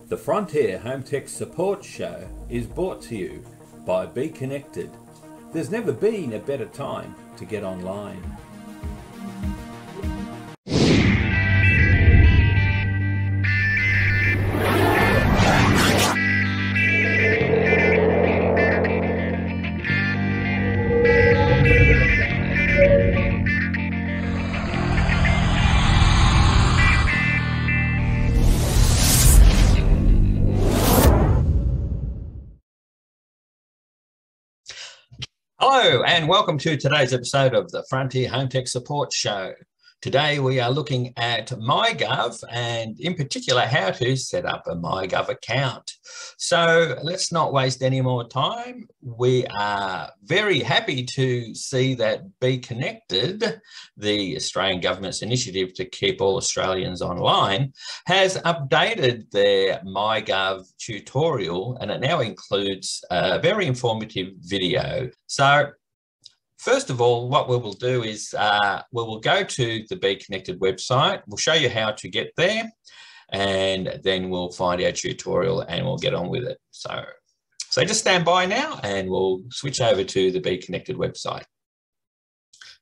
The Frontier Home Tech Support Show is brought to you by Be Connected. There's never been a better time to get online. Hello and welcome to today's episode of the Frontier Home Tech Support Show. Today we are looking at Mygov and in particular how to set up a Mygov account. So let's not waste any more time. We are very happy to see that Be Connected, the Australian government's initiative to keep all Australians online, has updated their Mygov tutorial, and it now includes a very informative video. So first of all, what we will do is we will go to the Be Connected website. We'll show you how to get there, and then we'll find our tutorial and we'll get on with it. So just stand by now and we'll switch over to the Be Connected website.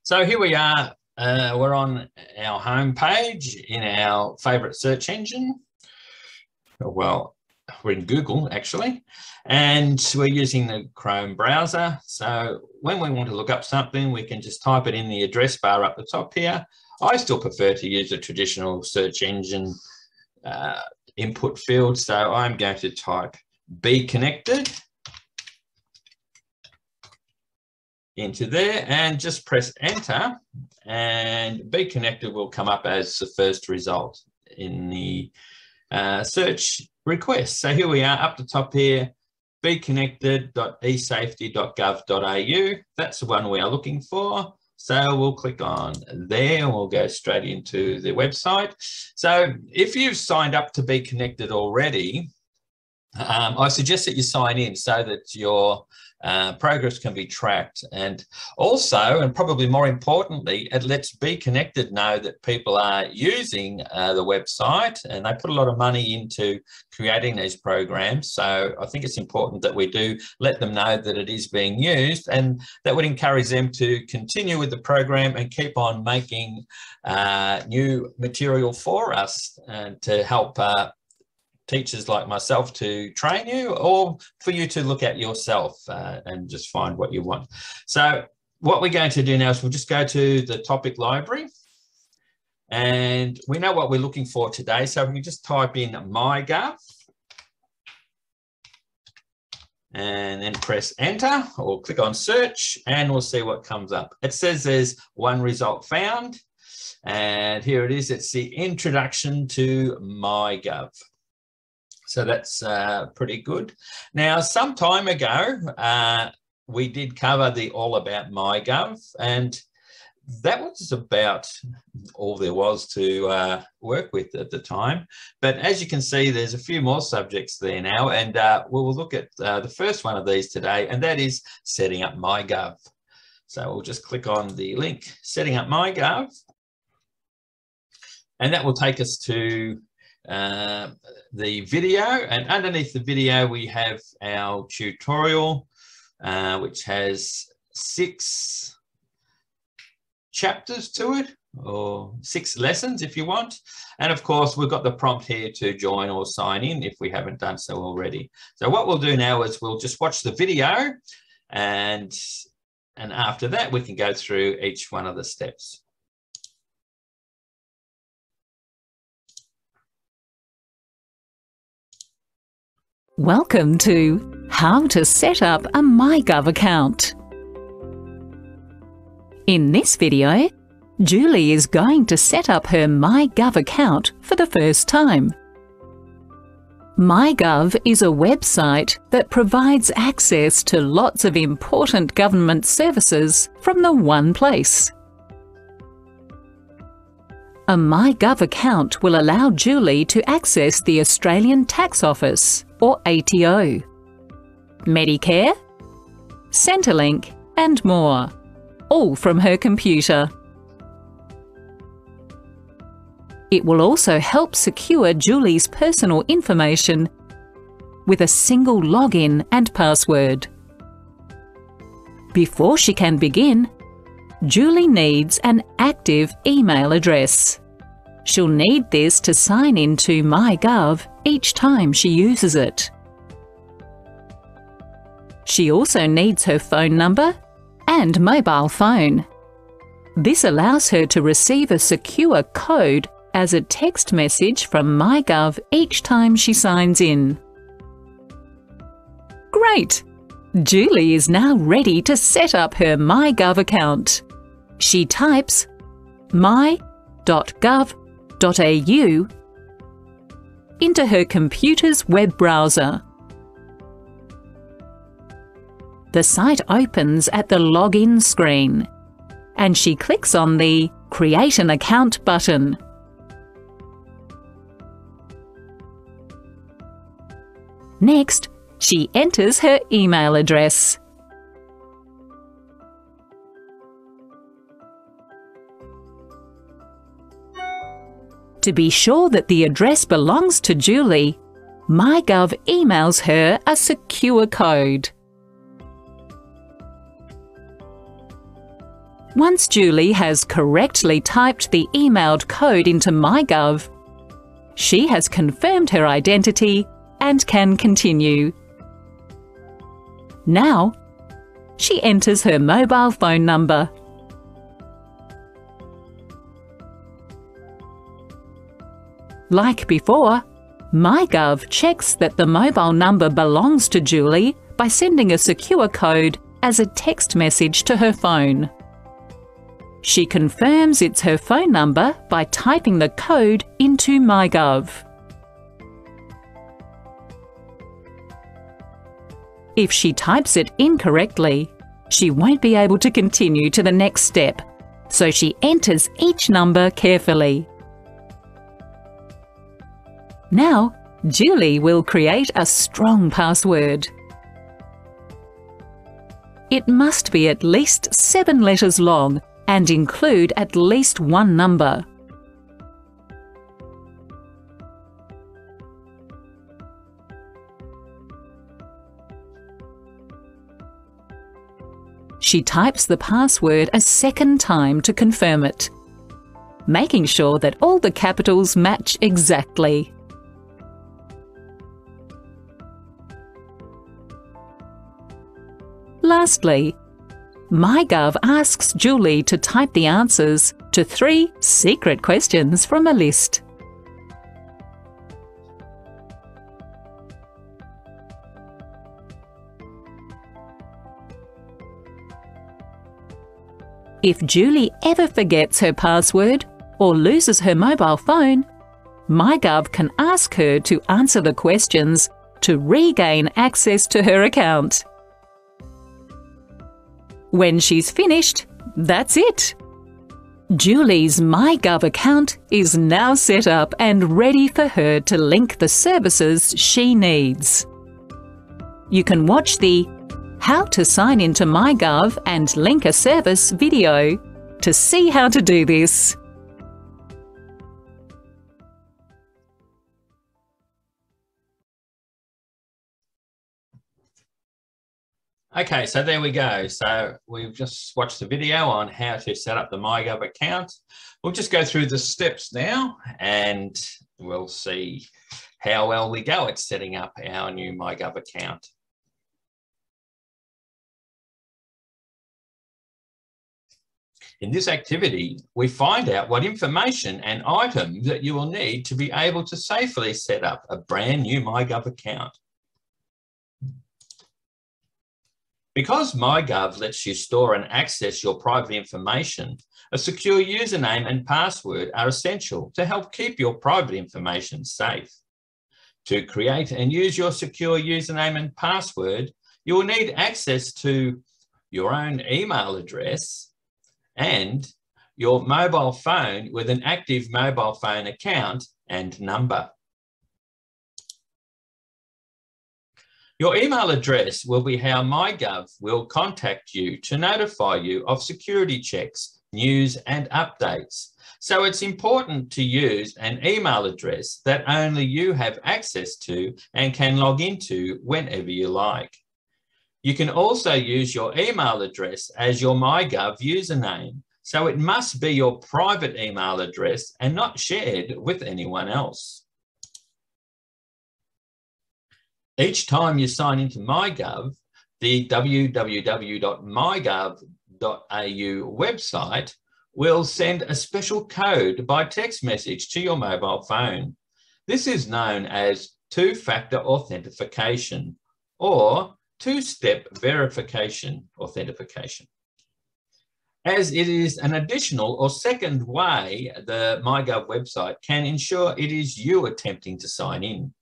So here we are. We're on our home page in our favourite search engine. Well, we're in Google actually, and we're using the Chrome browser. So when we want to look up something, we can just type it in the address bar up the top here. I still prefer to use a traditional search engine input field. So I'm going to type Be Connected into there and just press enter, and Be Connected will come up as the first result in the search request. So here we are up the top here, beconnected.esafety.gov.au. That's the one we are looking for. So we'll click on there and we'll go straight into the website. So if you've signed up to Be Connected already, I suggest that you sign in so that your progress can be tracked. And also, and probably more importantly, it lets Be Connected know that people are using the website, and they put a lot of money into creating these programs. So I think it's important that we do let them know that it is being used, and that would encourage them to continue with the program and keep on making new material for us and to help teachers like myself to train you, or for you to look at yourself and just find what you want. So what we're going to do now is we'll just go to the topic library, and we know what we're looking for today. So we can just type in Mygov and then press enter or click on search, and we'll see what comes up. It says there's one result found, and here it is. It's the introduction to Mygov. So that's pretty good. Now, some time ago, we did cover the All About Mygov, and that was about all there was to work with at the time. But as you can see, there's a few more subjects there now, and we'll look at the first one of these today, and that is setting up Mygov. So we'll just click on the link, setting up Mygov, and that will take us to the video, and underneath the video we have our tutorial which has 6 chapters to it, or 6 lessons if you want, and of course we've got the prompt here to join or sign in if we haven't done so already. So what we'll do now is we'll just watch the video, and after that we can go through each one of the steps. Welcome to How to Set Up a Mygov Account. In this video, Julie is going to set up her Mygov account for the first time. Mygov is a website that provides access to lots of important government services from the one place. A Mygov account will allow Julie to access the Australian Tax Office, or ATO, Medicare, Centrelink, and more, all from her computer. It will also help secure Julie's personal information with a single login and password. Before she can begin, Julie needs an active email address. She'll need this to sign into Mygov each time she uses it. She also needs her phone number and mobile phone. This allows her to receive a secure code as a text message from Mygov each time she signs in. Great! Julie is now ready to set up her Mygov account. She types my.gov.au into her computer's web browser. The site opens at the login screen, and she clicks on the Create an Account button. Next, she enters her email address. To be sure that the address belongs to Julie, Mygov emails her a secure code. Once Julie has correctly typed the emailed code into Mygov, she has confirmed her identity and can continue. Now, she enters her mobile phone number. Like before, Mygov checks that the mobile number belongs to Julie by sending a secure code as a text message to her phone. She confirms it's her phone number by typing the code into Mygov. If she types it incorrectly, she won't be able to continue to the next step, so she enters each number carefully. Now, Julie will create a strong password. It must be at least 7 letters long and include at least one number. She types the password a second time to confirm it, making sure that all the capitals match exactly. Lastly, Mygov asks Julie to type the answers to 3 secret questions from a list. If Julie ever forgets her password or loses her mobile phone, Mygov can ask her to answer the questions to regain access to her account. When she's finished, that's it. Julie's Mygov account is now set up and ready for her to link the services she needs. You can watch the How to Sign into Mygov and Link a Service video to see how to do this. Okay, so there we go. So we've just watched the video on how to set up the Mygov account. We'll just go through the steps now and we'll see how well we go at setting up our new Mygov account. In this activity, we find out what information and items that you will need to be able to safely set up a brand new Mygov account. Because Mygov lets you store and access your private information, a secure username and password are essential to help keep your private information safe. To create and use your secure username and password, you will need access to your own email address and your mobile phone with an active mobile phone account and number. Your email address will be how Mygov will contact you to notify you of security checks, news and updates, So it's important to use an email address that only you have access to and can log into whenever you like. You can also use your email address as your Mygov username, so it must be your private email address and not shared with anyone else. Each time you sign into Mygov, the www.mygov.au website will send a special code by text message to your mobile phone. This is known as two-factor authentication or two-step verification authentication, as it is an additional or second way the Mygov website can ensure it is you attempting to sign in.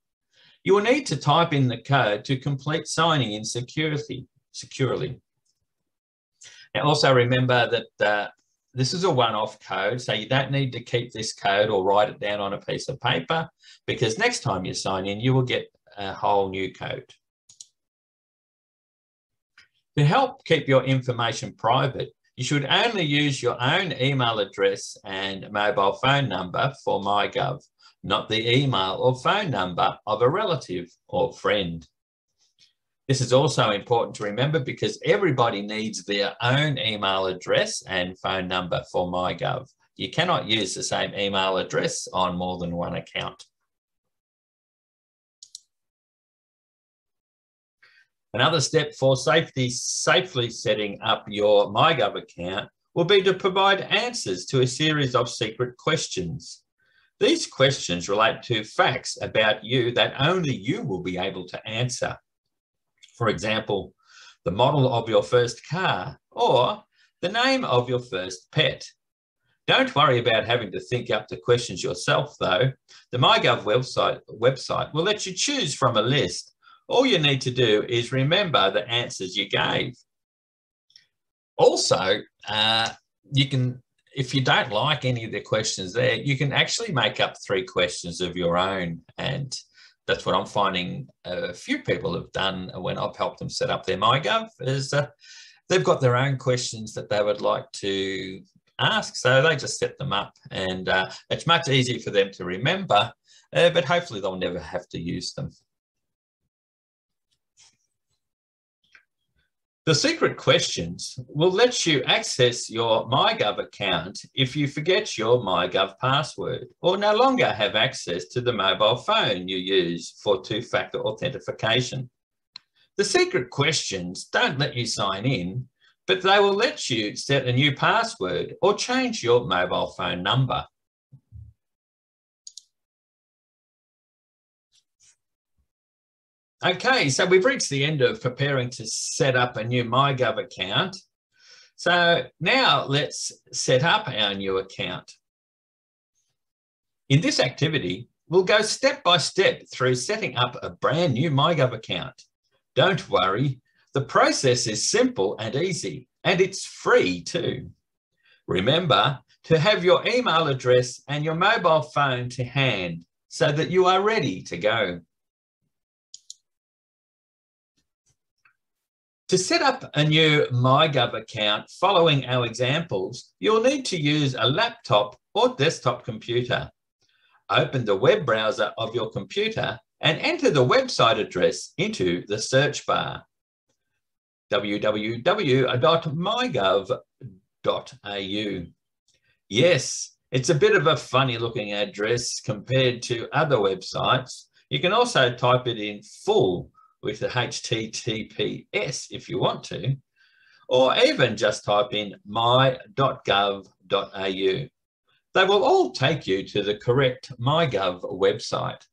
You will need to type in the code to complete signing in securely. Now, also remember that this is a one-off code, so you don't need to keep this code or write it down on a piece of paper, because next time you sign in, you will get a whole new code. To help keep your information private, you should only use your own email address and mobile phone number for Mygov, not the email or phone number of a relative or friend. This is also important to remember because everybody needs their own email address and phone number for Mygov. You cannot use the same email address on more than one account. Another step for safely setting up your Mygov account will be to provide answers to a series of secret questions. These questions relate to facts about you that only you will be able to answer. For example, the model of your first car or the name of your first pet. Don't worry about having to think up the questions yourself, though. The Mygov website will let you choose from a list. All you need to do is remember the answers you gave. Also, you can, if you don't like any of the questions there, you can actually make up 3 questions of your own. And that's what I'm finding a few people have done when I've helped them set up their Mygov, is they've got their own questions that they would like to ask. So they just set them up, and it's much easier for them to remember, but hopefully they'll never have to use them. The secret questions will let you access your Mygov account if you forget your Mygov password or no longer have access to the mobile phone you use for two-factor authentication. The secret questions don't let you sign in, but they will let you set a new password or change your mobile phone number. Okay, so we've reached the end of preparing to set up a new Mygov account. So now let's set up our new account. In this activity, we'll go step by step through setting up a brand new Mygov account. Don't worry, the process is simple and easy, and it's free too. Remember to have your email address and your mobile phone to hand so that you are ready to go. To set up a new Mygov account following our examples, you'll need to use a laptop or desktop computer. Open the web browser of your computer and enter the website address into the search bar. www.mygov.au. Yes, it's a bit of a funny looking address compared to other websites. You can also type it in full with the HTTPS if you want to, or even just type in my.gov.au. They will all take you to the correct Mygov website.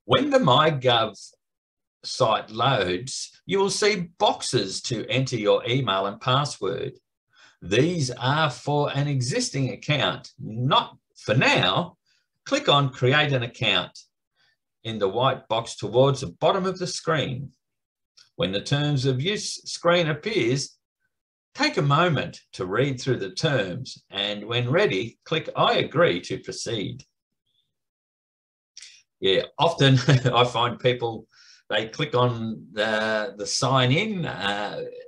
When the Mygov site loads, you will see boxes to enter your email and password. These are for an existing account, not for now. Click on Create an Account in the white box towards the bottom of the screen. When the Terms of Use screen appears, take a moment to read through the terms, and when ready, click I agree to proceed. Yeah, often I find people, they click on the sign in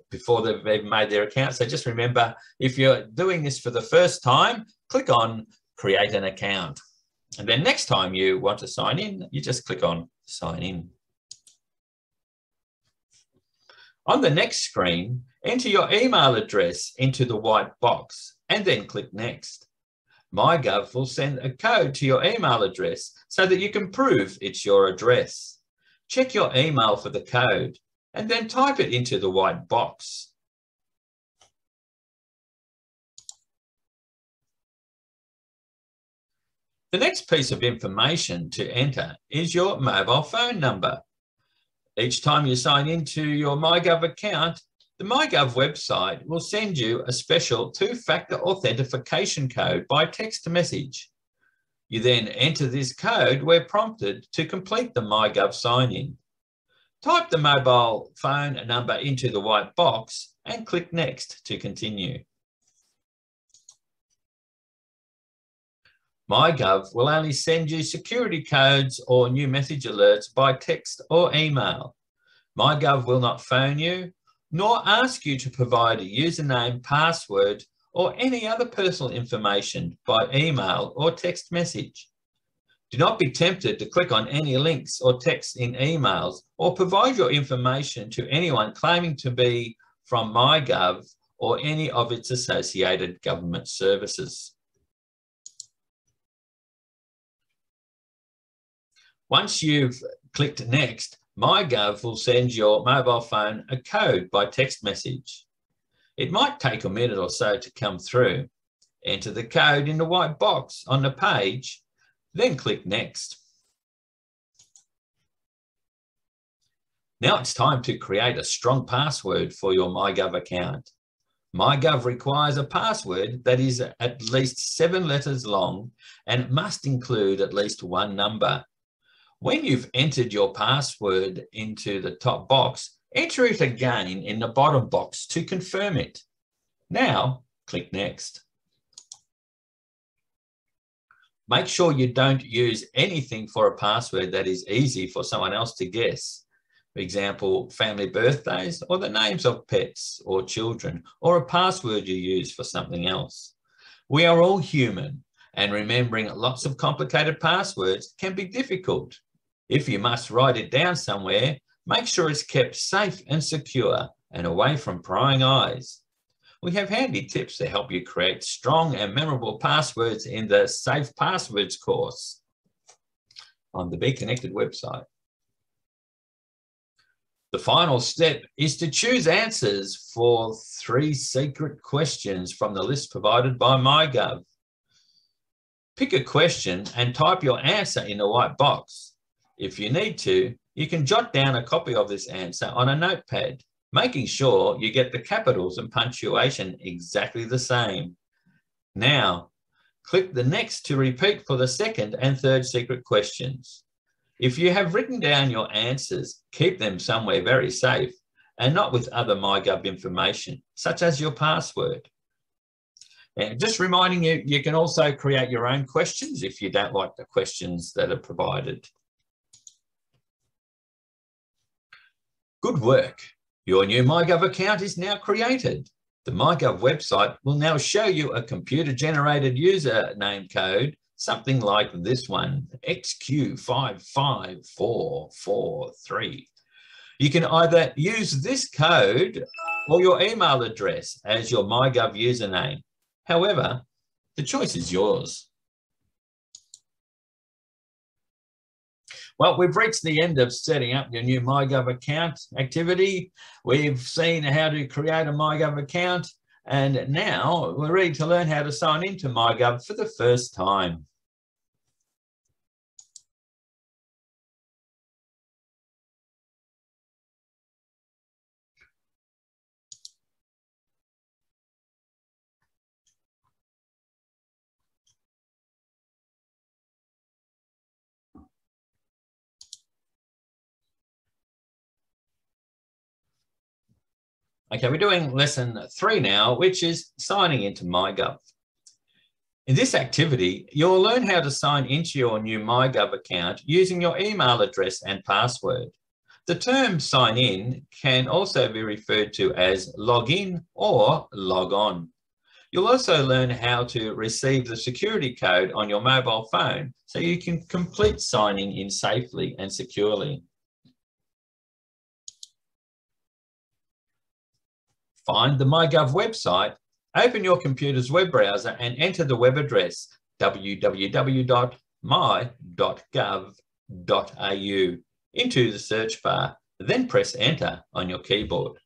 before they've even made their account. So just remember, if you're doing this for the first time, click on Create an Account. And then next time you want to sign in, you just click on Sign In. On the next screen, enter your email address into the white box and then click Next. Mygov will send a code to your email address so that you can prove it's your address. Check your email for the code and then type it into the white box. The next piece of information to enter is your mobile phone number. Each time you sign into your Mygov account, the Mygov website will send you a special two-factor authentication code by text message. You then enter this code where prompted to complete the Mygov sign-in. Type the mobile phone number into the white box and click Next to continue. Mygov will only send you security codes or new message alerts by text or email. Mygov will not phone you, nor ask you to provide a username, password, or any other personal information by email or text message. Do not be tempted to click on any links or text in emails or provide your information to anyone claiming to be from Mygov or any of its associated government services. Once you've clicked Next, Mygov will send your mobile phone a code by text message. It might take a minute or so to come through. Enter the code in the white box on the page, then click Next. Now it's time to create a strong password for your Mygov account. Mygov requires a password that is at least 7 letters long and it must include at least one number. When you've entered your password into the top box, enter it again in the bottom box to confirm it. Now, click Next. Make sure you don't use anything for a password that is easy for someone else to guess. For example, family birthdays or the names of pets or children, or a password you use for something else. We are all human, and remembering lots of complicated passwords can be difficult. If you must write it down somewhere, make sure it's kept safe and secure and away from prying eyes. We have handy tips to help you create strong and memorable passwords in the Safe Passwords course on the Be Connected website. The final step is to choose answers for 3 secret questions from the list provided by Mygov. Pick a question and type your answer in the white box. If you need to, you can jot down a copy of this answer on a notepad, making sure you get the capitals and punctuation exactly the same. Now, click the Next to repeat for the second and third secret questions. If you have written down your answers, keep them somewhere very safe and not with other Mygov information, such as your password. And just reminding you, you can also create your own questions if you don't like the questions that are provided. Good work. Your new Mygov account is now created. The Mygov website will now show you a computer-generated username code, something like this one, XQ55443. You can either use this code or your email address as your Mygov username. However, the choice is yours. Well, we've reached the end of setting up your new Mygov account activity. We've seen how to create a Mygov account, and now we're ready to learn how to sign into Mygov for the first time. Okay, we're doing lesson 3 now, which is signing into Mygov. In this activity, you'll learn how to sign into your new Mygov account using your email address and password. The term sign in can also be referred to as log in or log on. You'll also learn how to receive the security code on your mobile phone so you can complete signing in safely and securely. Find the Mygov website, open your computer's web browser and enter the web address www.my.gov.au into the search bar, then press enter on your keyboard.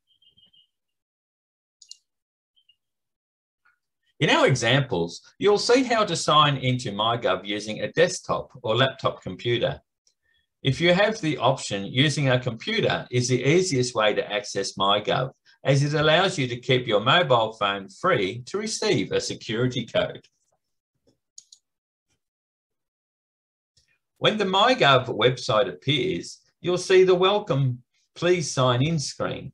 In our examples, you'll see how to sign into Mygov using a desktop or laptop computer. If you have the option, using a computer is the easiest way to access Mygov, as it allows you to keep your mobile phone free to receive a security code. When the Mygov website appears, you'll see the Welcome, Please Sign In screen.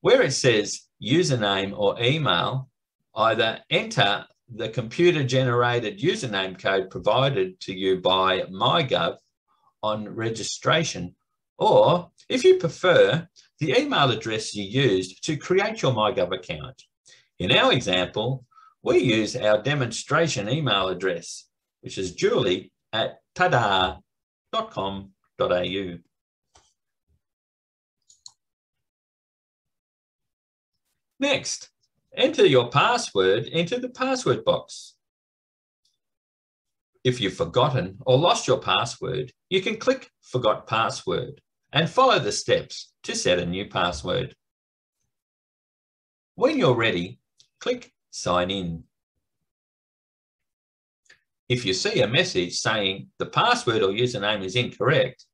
Where it says username or email, either enter the computer-generated username code provided to you by Mygov on registration, or, if you prefer, the email address you used to create your Mygov account. In our example, we use our demonstration email address, which is julie@tada.com.au. Next, enter your password into the password box. If you've forgotten or lost your password, you can click Forgot Password and follow the steps to set a new password. When you're ready, click Sign In. If you see a message saying the password or username is incorrect,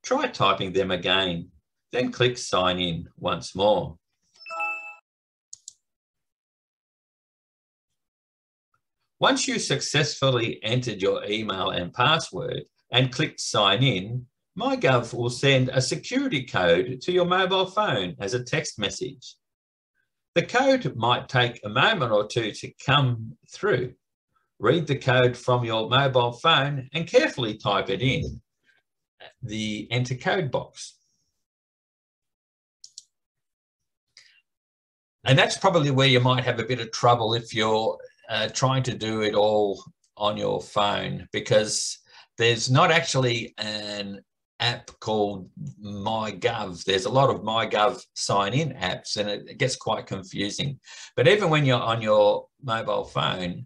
try typing them again, then click Sign In once more. Once you've successfully entered your email and password and clicked Sign In, Mygov will send a security code to your mobile phone as a text message. The code might take a moment or two to come through. Read the code from your mobile phone and carefully type it in the Enter Code box. And that's probably where you might have a bit of trouble if you're trying to do it all on your phone, because there's not actually an app called Mygov. There's a lot of Mygov sign-in apps and it gets quite confusing. But even when you're on your mobile phone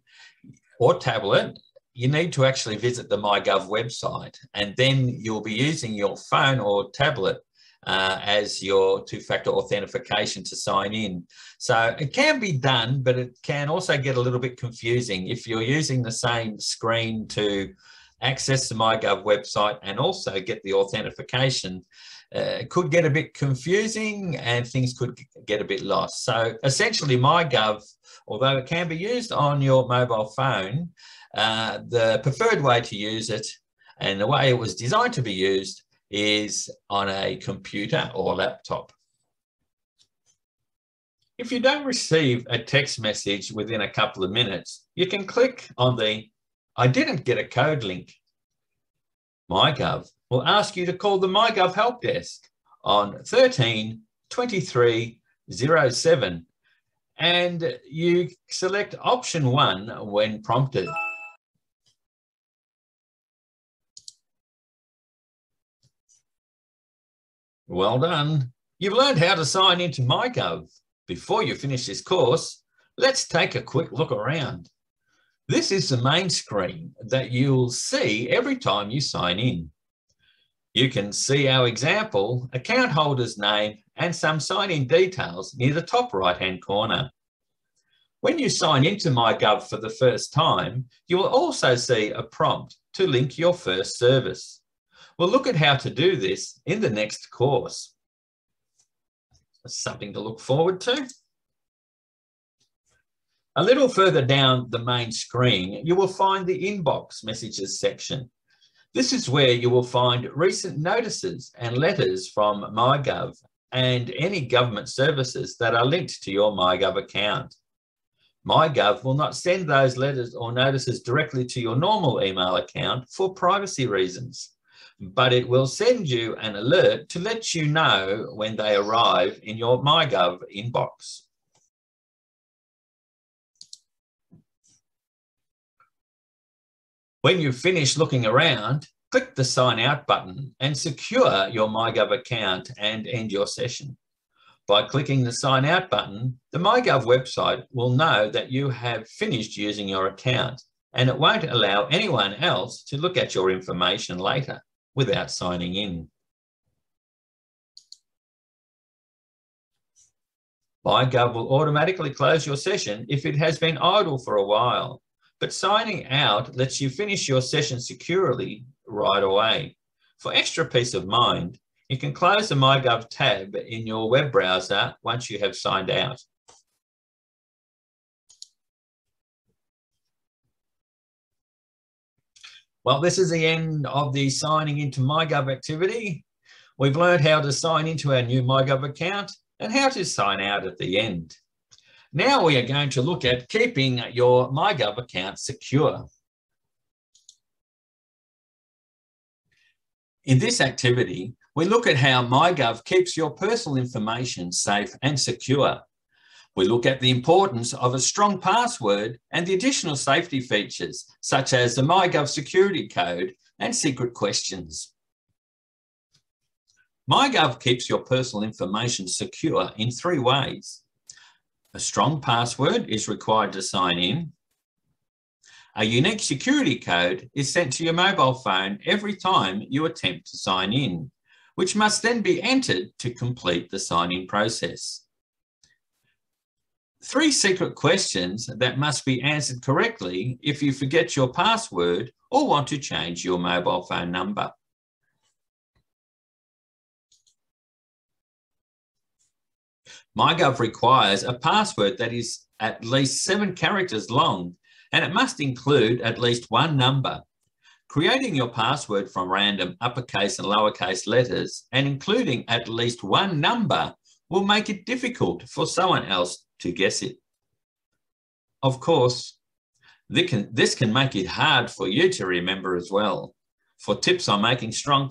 or tablet, you need to actually visit the Mygov website, and then you'll be using your phone or tablet as your two-factor authentication to sign in. So it can be done, but it can also get a little bit confusing if you're using the same screen to access the Mygov website and also get the authentication. It could get a bit confusing and things could get a bit lost. So essentially Mygov, although it can be used on your mobile phone, the preferred way to use it and the way it was designed to be used is on a computer or laptop. If you don't receive a text message within a couple of minutes, you can click on the I didn't get a code link. Mygov will ask you to call the Mygov help desk on 13 23 07, and you select option 1 when prompted. Well done. You've learned how to sign into Mygov. Before you finish this course, let's take a quick look around. This is the main screen that you'll see every time you sign in. You can see our example, account holder's name, and some sign-in details near the top right-hand corner. When you sign into Mygov for the first time, you will also see a prompt to link your first service. We'll look at how to do this in the next course. That's something to look forward to. A little further down the main screen, you will find the Inbox Messages section. This is where you will find recent notices and letters from Mygov and any government services that are linked to your Mygov account. Mygov will not send those letters or notices directly to your normal email account for privacy reasons. but it will send you an alert to let you know when they arrive in your Mygov inbox. When you've finished looking around, click the Sign Out button and secure your Mygov account and end your session. By clicking the Sign Out button, the Mygov website will know that you have finished using your account, and it won't allow anyone else to look at your information later without signing in. Mygov will automatically close your session if it has been idle for a while, but signing out lets you finish your session securely right away. For extra peace of mind, you can close the Mygov tab in your web browser once you have signed out. Well, this is the end of the signing into Mygov activity. We've learned how to sign into our new Mygov account and how to sign out at the end. Now we are going to look at keeping your Mygov account secure. In this activity, we look at how Mygov keeps your personal information safe and secure. We look at the importance of a strong password and the additional safety features, such as the Mygov security code and secret questions. Mygov keeps your personal information secure in 3 ways. A strong password is required to sign in. A unique security code is sent to your mobile phone every time you attempt to sign in, which must then be entered to complete the sign-in process. 3 secret questions that must be answered correctly if you forget your password or want to change your mobile phone number. Mygov requires a password that is at least 7 characters long, and it must include at least 1 number. Creating your password from random uppercase and lowercase letters and including at least 1 number will make it difficult for someone else to guess it. Of course, this can make it hard for you to remember as well. For tips on making strong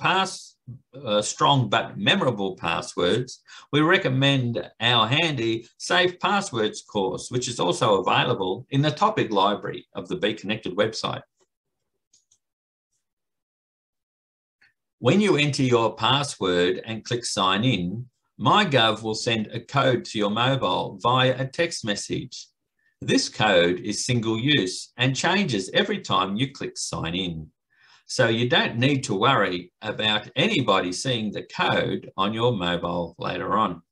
but memorable passwords, we recommend our handy Safe Passwords course, which is also available in the topic library of the Be Connected website. When you enter your password and click Sign In, Mygov will send a code to your mobile via a text message. This code is single use and changes every time you click Sign In. So you don't need to worry about anybody seeing the code on your mobile later on.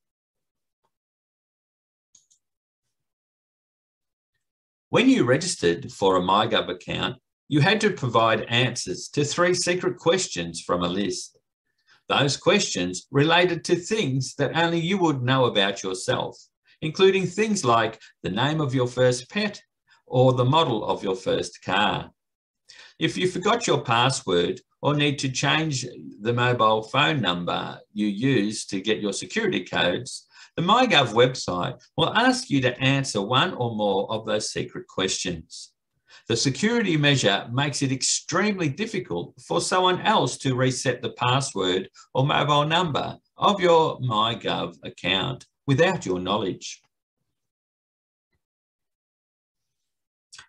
When you registered for a Mygov account, you had to provide answers to 3 secret questions from a list. Those questions related to things that only you would know about yourself, including things like the name of your first pet or the model of your first car. If you forgot your password or need to change the mobile phone number you use to get your security codes, the Mygov website will ask you to answer 1 or more of those secret questions. The security measure makes it extremely difficult for someone else to reset the password or mobile number of your Mygov account without your knowledge.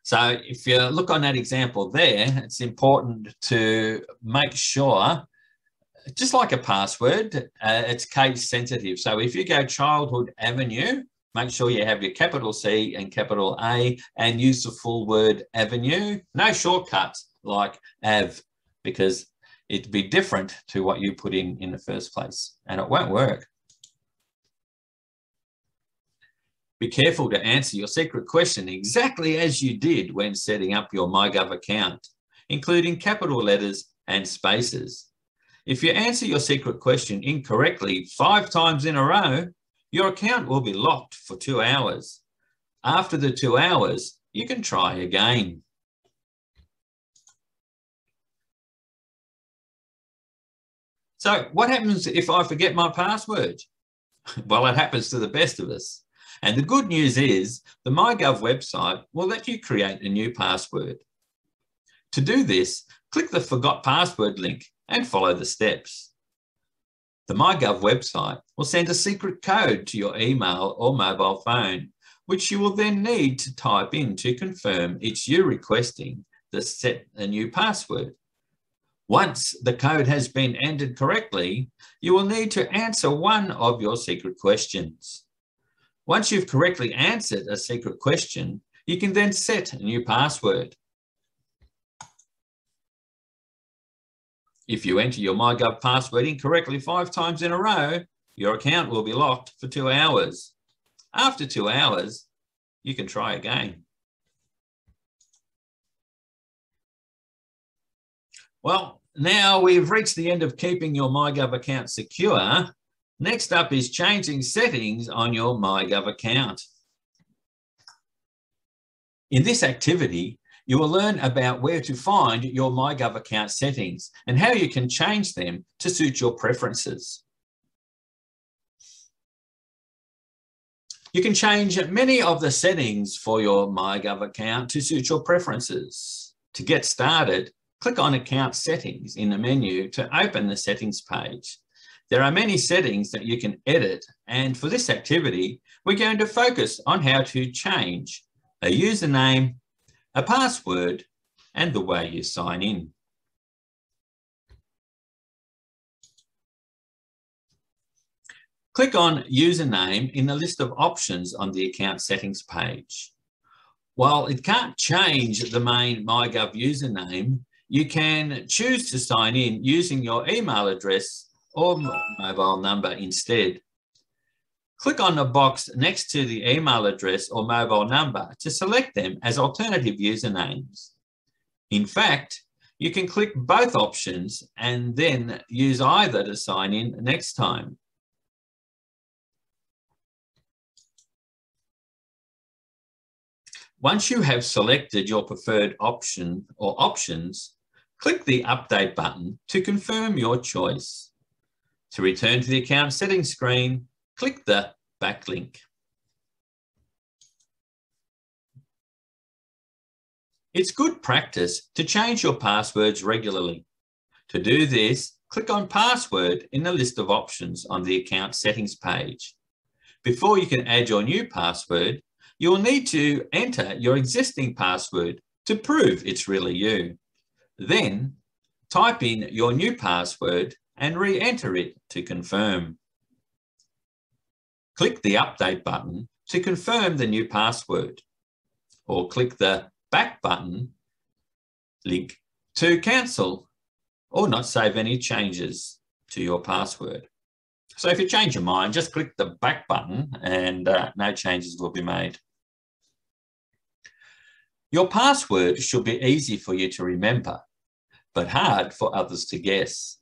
So if you look on that example there, it's important to make sure, just like a password, it's case sensitive. So if you go Childhood Avenue, make sure you have your capital C and capital A and use the full word Avenue. No shortcuts like Av, because it'd be different to what you put in the first place and it won't work. Be careful to answer your secret question exactly as you did when setting up your Mygov account, including capital letters and spaces. If you answer your secret question incorrectly 5 times in a row, your account will be locked for 2 hours. After the 2 hours, you can try again. So what happens if I forget my password? Well, it happens to the best of us. And the good news is the Mygov website will let you create a new password. To do this, click the Forgot Password link and follow the steps. The Mygov website will send a secret code to your email or mobile phone, which you will then need to type in to confirm it's you requesting to set a new password. Once the code has been entered correctly, you will need to answer one of your secret questions. Once you've correctly answered a secret question, you can then set a new password. If you enter your Mygov password incorrectly 5 times in a row, your account will be locked for 2 hours. After 2 hours, you can try again. Well, now we've reached the end of keeping your Mygov account secure. Next up is changing settings on your Mygov account. In this activity, you will learn about where to find your Mygov account settings and how you can change them to suit your preferences. You can change many of the settings for your Mygov account to suit your preferences. To get started, click on Account Settings in the menu to open the settings page. There are many settings that you can edit, and for this activity, we're going to focus on how to change a username, a password, and the way you sign in. Click on Username in the list of options on the Account Settings page. While it can't change the main Mygov username, you can choose to sign in using your email address or mobile number instead. Click on the box next to the email address or mobile number to select them as alternative usernames. In fact, you can click both options and then use either to sign in next time. Once you have selected your preferred option or options, click the Update button to confirm your choice. To return to the account settings screen, click the back link. It's good practice to change your passwords regularly. To do this, click on Password in the list of options on the account settings page. Before you can add your new password, you will need to enter your existing password to prove it's really you. Then, type in your new password and re-enter it to confirm. Click the Update button to confirm the new password, or click the Back button link to cancel or not save any changes to your password. So if you change your mind, just click the Back button and no changes will be made. Your password should be easy for you to remember, but hard for others to guess.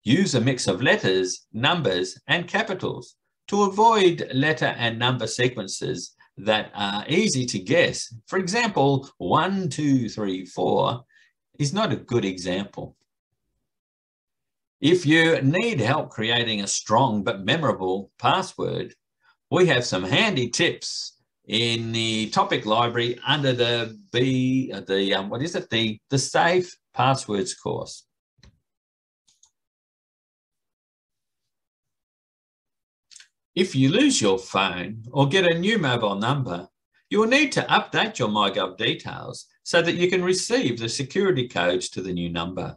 Use a mix of letters, numbers, and capitals to avoid letter and number sequences that are easy to guess. For example, 1, 2, 3, 4 is not a good example. If you need help creating a strong but memorable password, we have some handy tips in the topic library under the Safe Passwords course. If you lose your phone or get a new mobile number, you will need to update your Mygov details so that you can receive the security codes to the new number.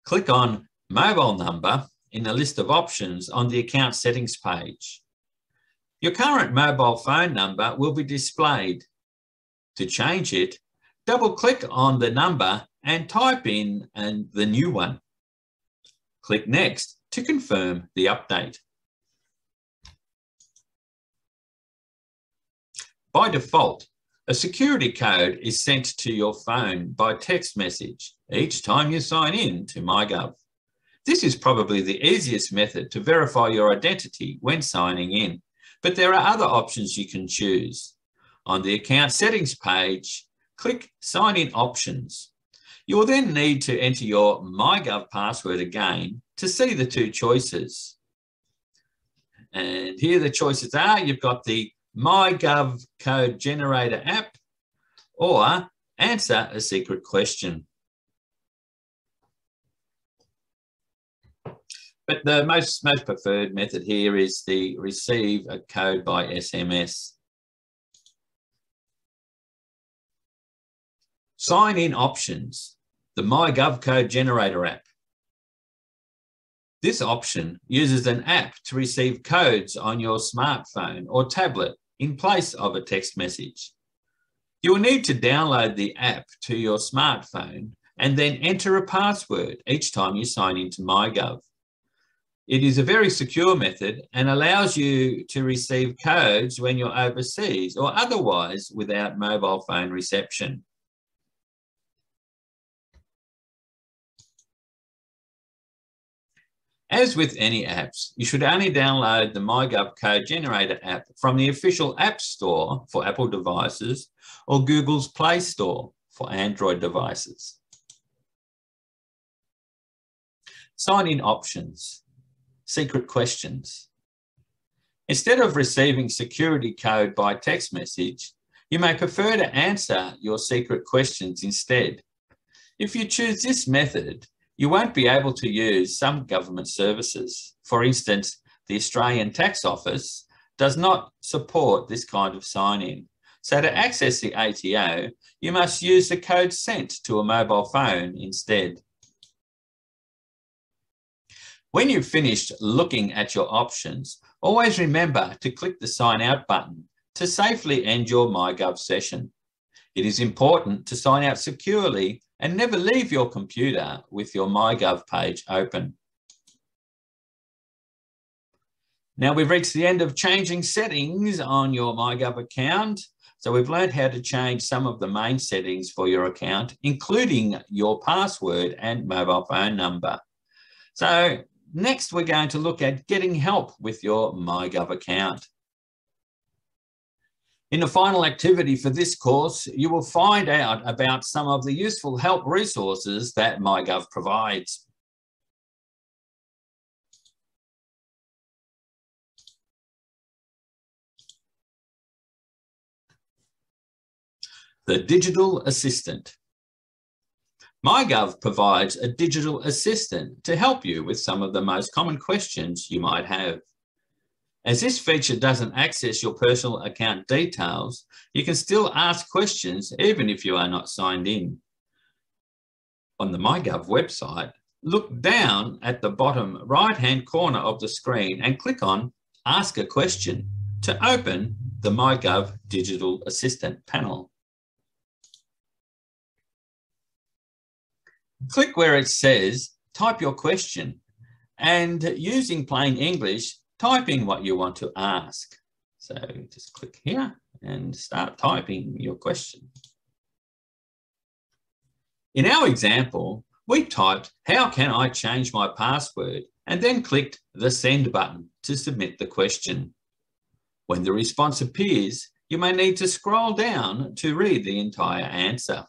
Click on Mobile Number in the list of options on the Account Settings page. Your current mobile phone number will be displayed. To change it, double-click on the number and type in the new one. Click Next to confirm the update. By default, a security code is sent to your phone by text message each time you sign in to Mygov. This is probably the easiest method to verify your identity when signing in, but there are other options you can choose. On the Account Settings page, click Sign In Options. You will then need to enter your Mygov password again to see the 2 choices. And here the choices are, you've got the Mygov Code Generator app or answer a secret question. But the most preferred method here is the receive a code by SMS. Sign-in options, the Mygov code generator app. This option uses an app to receive codes on your smartphone or tablet in place of a text message. You will need to download the app to your smartphone and then enter a password each time you sign into Mygov. It is a very secure method and allows you to receive codes when you're overseas or otherwise without mobile phone reception. As with any apps, you should only download the Mygov Code Generator app from the official App Store for Apple devices or Google's Play Store for Android devices. Sign-in options, secret questions. Instead of receiving security code by text message, you may prefer to answer your secret questions instead. If you choose this method, you won't be able to use some government services. For instance, the Australian Tax Office does not support this kind of sign-in. So to access the ATO, you must use the code sent to a mobile phone instead. When you've finished looking at your options, always remember to click the Sign Out button to safely end your Mygov session. It is important to sign out securely and never leave your computer with your Mygov page open. Now we've reached the end of changing settings on your Mygov account. So we've learned how to change some of the main settings for your account, including your password and mobile phone number. So next we're going to look at getting help with your Mygov account. In the final activity for this course, you will find out about some of the useful help resources that Mygov provides. The digital assistant. Mygov provides a digital assistant to help you with some of the most common questions you might have. As this feature doesn't access your personal account details, you can still ask questions even if you are not signed in. On the Mygov website, look down at the bottom right-hand corner of the screen and click on Ask a Question to open the Mygov Digital Assistant panel. Click where it says Type your question, and using plain English, type in what you want to ask. So just click here and start typing your question. In our example, we typed, "How can I change my password?" and then clicked the Send button to submit the question. When the response appears, you may need to scroll down to read the entire answer.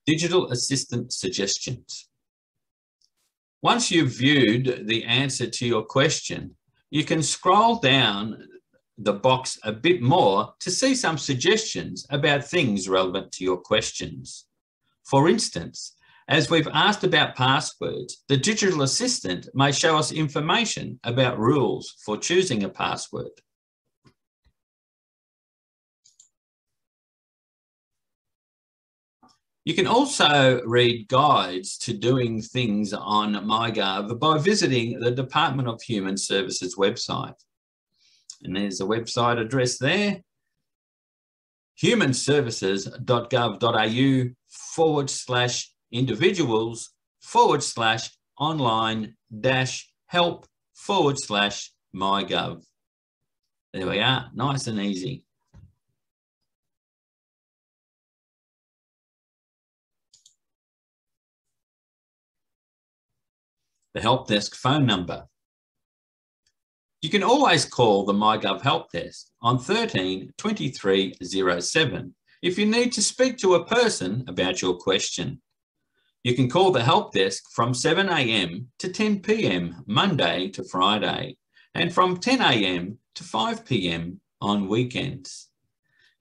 Digital Assistant suggestions. Once you've viewed the answer to your question, you can scroll down the box a bit more to see some suggestions about things relevant to your questions. For instance, as we've asked about passwords, the digital assistant may show us information about rules for choosing a password. You can also read guides to doing things on Mygov by visiting the Department of Human Services website. And there's a website address there, humanservices.gov.au/individuals/online-help/Mygov. There we are, nice and easy. The help desk phone number. You can always call the Mygov help desk on 13 23 07 if you need to speak to a person about your question. You can call the help desk from 7 AM to 10 PM Monday to Friday and from 10 AM to 5 PM on weekends.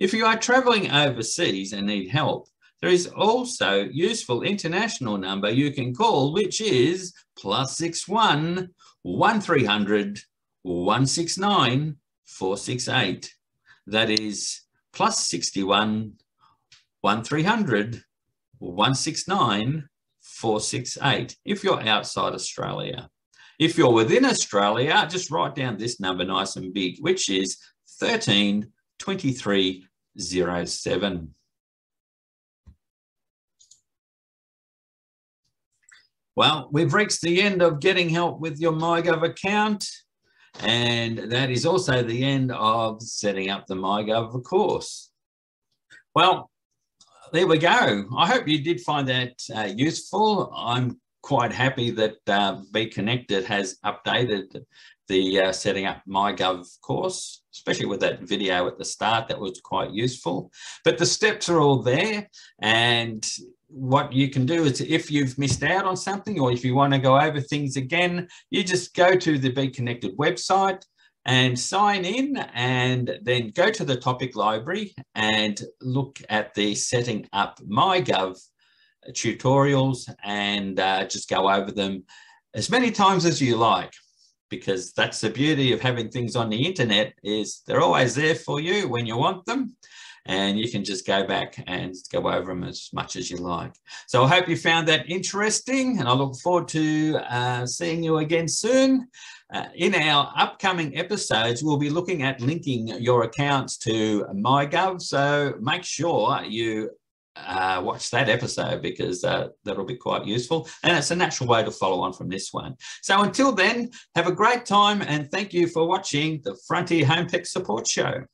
If you are travelling overseas and need help, there is also useful international number you can call, which is +61 1300 169 468. That is +61 1300 169 468 if you're outside Australia. If you're within Australia, just write down this number nice and big, which is 13 23 07. Well, we've reached the end of getting help with your Mygov account, and that is also the end of setting up the Mygov course. Well, there we go. I hope you did find that useful. I'm quite happy that Be Connected has updated the setting up Mygov course, especially with that video at the start. That was quite useful. But the steps are all there, and what you can do is, if you've missed out on something or if you want to go over things again, you just go to the Be Connected website and sign in, and then go to the topic library and look at the setting up Mygov tutorials, and just go over them as many times as you like, because that's the beauty of having things on the internet, is they're always there for you when you want them, and you can just go back and go over them as much as you like. So I hope you found that interesting, and I look forward to seeing you again soon. In our upcoming episodes, we'll be looking at linking your accounts to Mygov, so make sure you watch that episode, because that'll be quite useful, and it's a natural way to follow on from this one. So until then, have a great time, and thank you for watching the Frontier Home Tech Support Show.